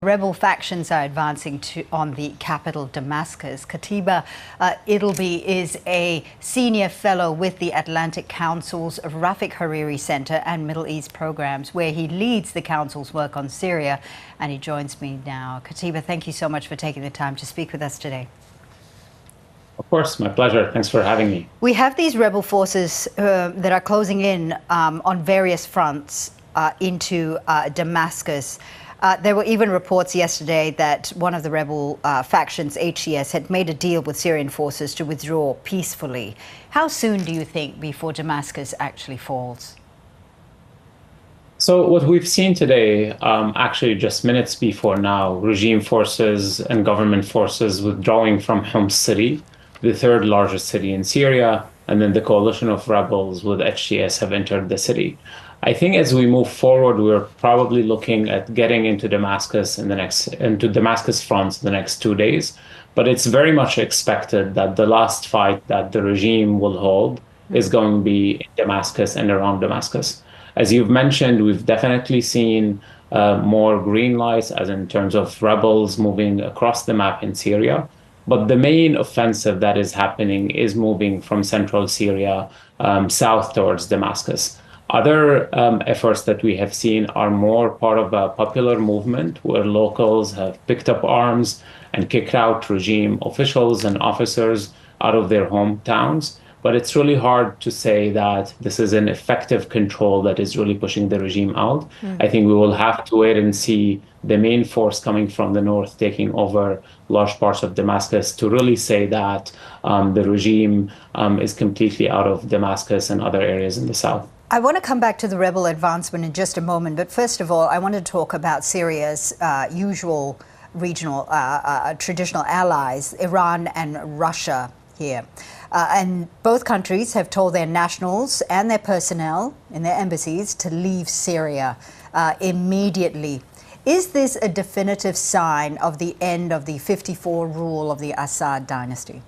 Rebel factions are advancing on the capital, Damascus. Qutaiba Idlbi is a senior fellow with the Atlantic Council's Rafik Hariri Center and Middle East programs, where he leads the council's work on Syria. And he joins me now. Qutaiba, thank you so much for taking the time to speak with us today. Of course, my pleasure. Thanks for having me. We have these rebel forces that are closing in on various fronts into Damascus. There were even reports yesterday that one of the rebel factions, HCS, had made a deal with Syrian forces to withdraw peacefully. How soon do you think before Damascus actually falls? So what we've seen today, actually just minutes before now, regime forces and government forces withdrawing from Homs city, the third largest city in Syria, and then the coalition of rebels with HCS have entered the city. I think as we move forward, we're probably looking at getting into Damascus into Damascus fronts in the next 2 days. But it's very much expected that the last fight that the regime will hold is going to be in Damascus and around Damascus. As you've mentioned, we've definitely seen more green lights, as in terms of rebels moving across the map in Syria. But the main offensive that is happening is moving from central Syria south towards Damascus. Other efforts that we have seen are more part of a popular movement where locals have picked up arms and kicked out regime officials and officers out of their hometowns. But it's really hard to say that this is an effective control that is really pushing the regime out. I think we will have to wait and see the main force coming from the north taking over large parts of Damascus to really say that the regime is completely out of Damascus and other areas in the south. I want to come back to the rebel advancement in just a moment, but first of all, I want to talk about Syria's usual regional traditional allies, Iran and Russia here. And both countries have told their nationals and their personnel in their embassies to leave Syria immediately. Is this a definitive sign of the end of the 54 rule of the Assad dynasty?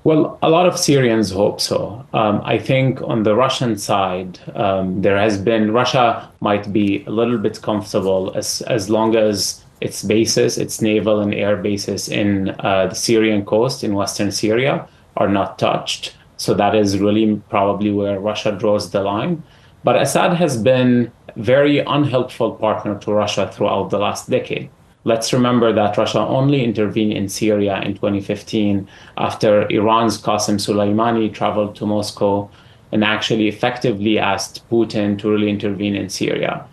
Well, a lot of Syrians hope so. I think on the Russian side, Russia might be a little bit comfortable as long as its bases, its naval and air bases in the Syrian coast in western Syria are not touched. So that is really probably where Russia draws the line. But Assad has been a very unhelpful partner to Russia throughout the last decade. Let's remember that Russia only intervened in Syria in 2015 after Iran's Qasem Soleimani traveled to Moscow and actually effectively asked Putin to really intervene in Syria.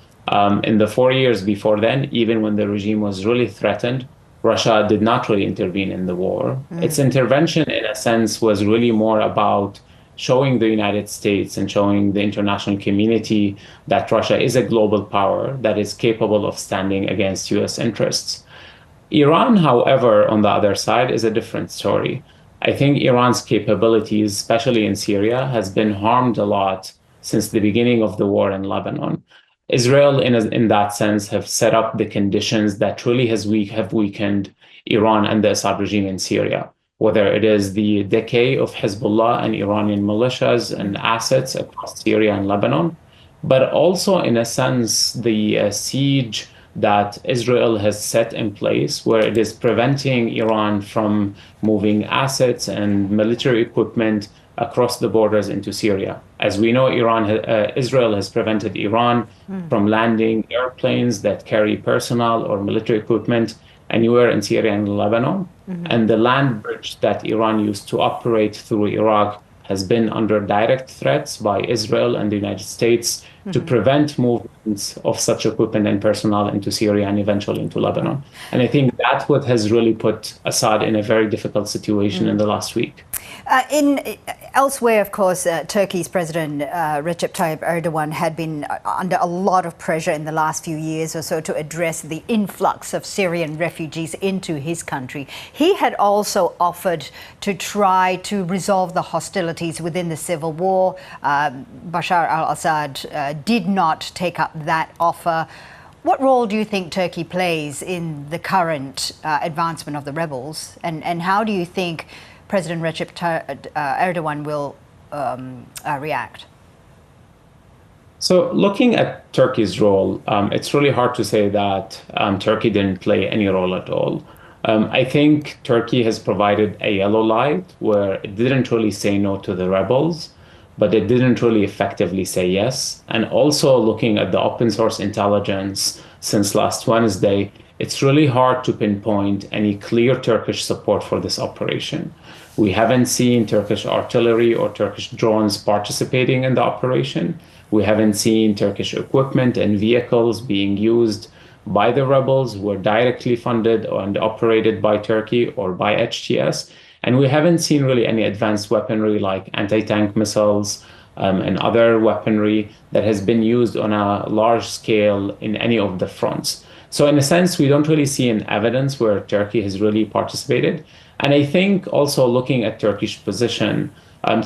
In the 4 years before then, even when the regime was really threatened, Russia did not really intervene in the war. Its intervention, in a sense, was really more about showing the United States and showing the international community that Russia is a global power that is capable of standing against US interests. Iran, however, on the other side, is a different story. I think Iran's capabilities, especially in Syria, has been harmed a lot since the beginning of the war in Lebanon. Israel, in that sense, have set up the conditions that really have weakened Iran and the Assad regime in Syria, whether it is the decay of Hezbollah and Iranian militias and assets across Syria and Lebanon, but also, in a sense, the siege that Israel has set in place, where it is preventing Iran from moving assets and military equipment across the borders into Syria. As we know, Israel has prevented Iran from landing airplanes that carry personnel or military equipment anywhere in Syria and Lebanon. And the land bridge that Iran used to operate through Iraq has been under direct threats by Israel and the United States to prevent movements of such equipment and personnel into Syria and eventually into Lebanon. And I think that's what has really put Assad in a very difficult situation in the last week. Elsewhere, of course, Turkey's President Recep Tayyip Erdogan had been under a lot of pressure in the last few years or so to address the influx of Syrian refugees into his country. He had also offered to try to resolve the hostilities within the civil war. Bashar al-Assad did not take up that offer. What role do you think Turkey plays in the current advancement of the rebels? And how do you think President Recep Tayyip Erdogan will react? So looking at Turkey's role, it's really hard to say that Turkey didn't play any role at all. I think Turkey has provided a yellow light where it didn't really say no to the rebels, but it didn't really effectively say yes. And also looking at the open source intelligence since last Wednesday, it's really hard to pinpoint any clear Turkish support for this operation. We haven't seen Turkish artillery or Turkish drones participating in the operation. We haven't seen Turkish equipment and vehicles being used by the rebels who are directly funded and operated by Turkey or by HTS. And we haven't seen really any advanced weaponry like anti-tank missiles and other weaponry that has been used on a large scale in any of the fronts. So in a sense, we don't really see an evidence where Turkey has really participated. And I think also looking at Turkish position,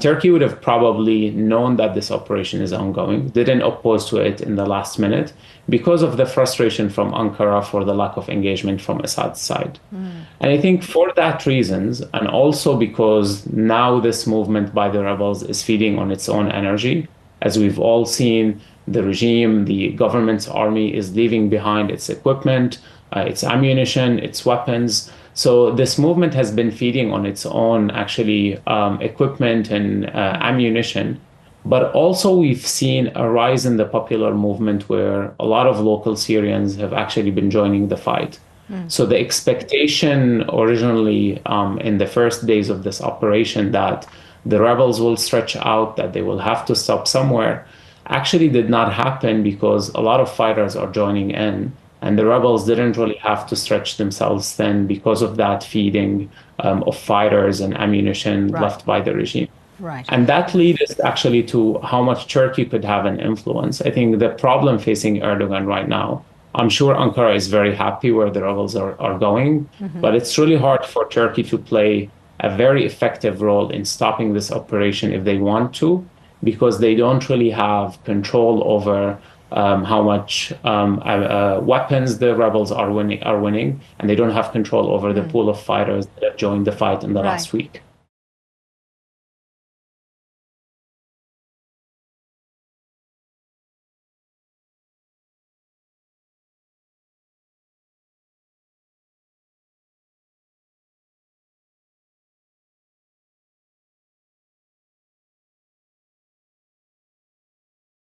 Turkey would have probably known that this operation is ongoing, didn't oppose to it in the last minute because of the frustration from Ankara for the lack of engagement from Assad's side. And I think for that reasons, and also because now this movement by the rebels is feeding on its own energy, as we've all seen, the regime, the government's army is leaving behind its equipment, its ammunition, its weapons. So this movement has been feeding on its own actually equipment and ammunition. But also we've seen a rise in the popular movement where a lot of local Syrians have actually been joining the fight. So the expectation originally in the first days of this operation that the rebels will stretch out, that they will have to stop somewhere, actually did not happen because a lot of fighters are joining in. And the rebels didn't really have to stretch themselves then because of that feeding of fighters and ammunition left by the regime. And that leads us actually to how much Turkey could have an influence. I think the problem facing Erdogan right now, I'm sure Ankara is very happy where the rebels are going, but it's really hard for Turkey to play a very effective role in stopping this operation if they want to, because they don't really have control over how much weapons the rebels are winning, and they don't have control over the pool of fighters that have joined the fight in the last week.